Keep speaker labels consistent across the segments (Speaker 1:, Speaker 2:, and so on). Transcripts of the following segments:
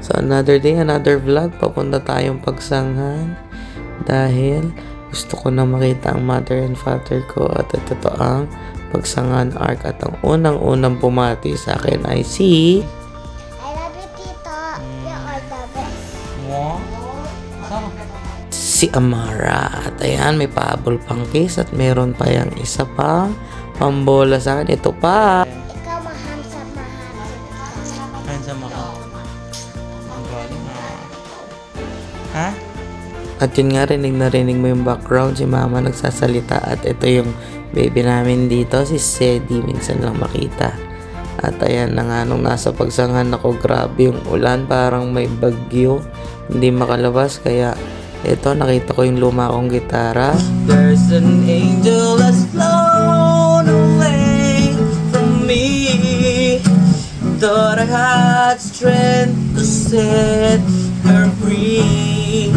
Speaker 1: So another day, another vlog. Papunta tayong Pagsanghan dahil gusto ko na makita ang mother and father ko at ito ang Pagsanghan Arc at ang unang-unang bumati sa akin ay si
Speaker 2: I love you, Tito. You are the best.
Speaker 1: si Amara. At ayan, may pahabol pang case at meron pa yung isa pang pambola sa akin. Ito pa.
Speaker 2: Ikaw mahamsam.
Speaker 1: Handsome ako. Ang galing ha? At yun nga, rinig mo yung background. Si mama nagsasalita at ito yung baby namin dito, si Sedi. Minsan lang makita. At ayan na nga, nung nasa Pagsanghan ako, grabe yung ulan. Parang may bagyo. Hindi makalabas. Kaya ito, nakita ko yung luma kong gitara. There's an angel that's flown away from me. Thought I had strength to set her free.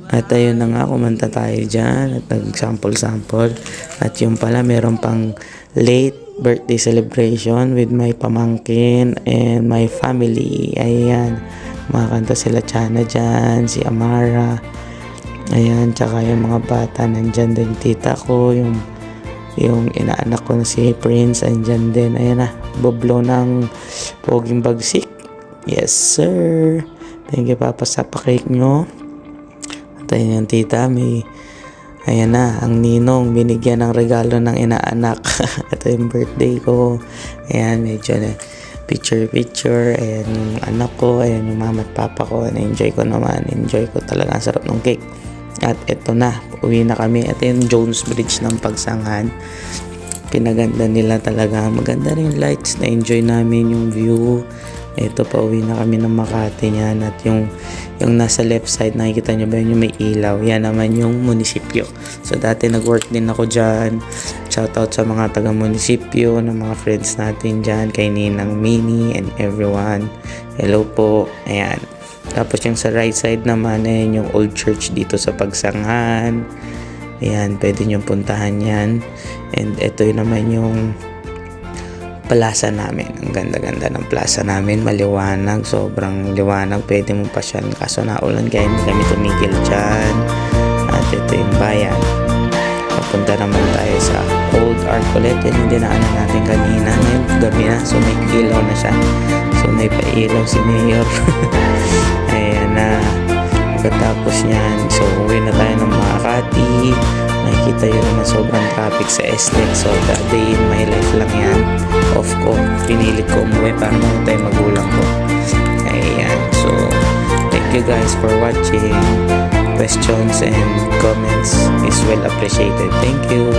Speaker 1: At ayun na nga, kumanta tayo dyan at nag-sample-sample. At yung pala, meron pang late birthday celebration with my pamangkin and my family. Ayan, makakanta sila Chana dyan, si Amara. Ayan, tsaka yung mga bata, nandyan din tita ko, yung inaanak ko na si Prince, andyan din. Ayan na, boblo ng poging bagsik. Yes, sir. Thank you, Papa, sa pa-cake nyo. At ayun yung tita, ayan na, ang ninong binigyan ng regalo ng inaanak. Ito yung birthday ko. Ayan, medyo na picture. Ayan yung anak ko. Ayan yung mama at papa ko. Na-enjoy ko naman. Enjoy ko talaga. Ang sarap ng cake. At ito na, uwi na kami. Ito yung Jones Bridge ng Pagsanghan. Pinaganda nila talaga. Maganda rin yung lights. Na-enjoy namin yung view. Ito, pauwi na kami ng Makati niyan. At yung nasa left side, nakikita nyo ba yun, yung may ilaw? Yan naman yung munisipyo. So, dati nag-work din ako dyan. Shoutout sa mga taga-munisipyo, ng mga friends natin dyan, kay Ninang Mini and everyone. Hello po. Ayan. Tapos yung sa right side naman, ayan yung old church dito sa Pagsanghan. Ayan, pwede nyo puntahan yan. And ito yun naman yung plaza namin. Ang ganda-ganda ng plaza namin. Maliwanag. Sobrang liwanag. Pwede mong pasyan. Kaso naulan kaya hindi kami tumigil dyan. At ito yung bayan. Papunta naman tayo sa Old Arcolet. Yan yung dinaanan natin kanina. Ngayon gabi na. So may ilaw na siya. So may pailaw si Mayor. Ayan na. Pagkatapos yan. So uwi na tayo ng Makati. Nakikita yun naman sobrang traffic sa SLEX. So the day in my life lang yan. Off ko. Pinilit ko umuwi para makita yung magulang ko. Ayan. So thank you guys for watching. Questions and comments is well appreciated. Thank you.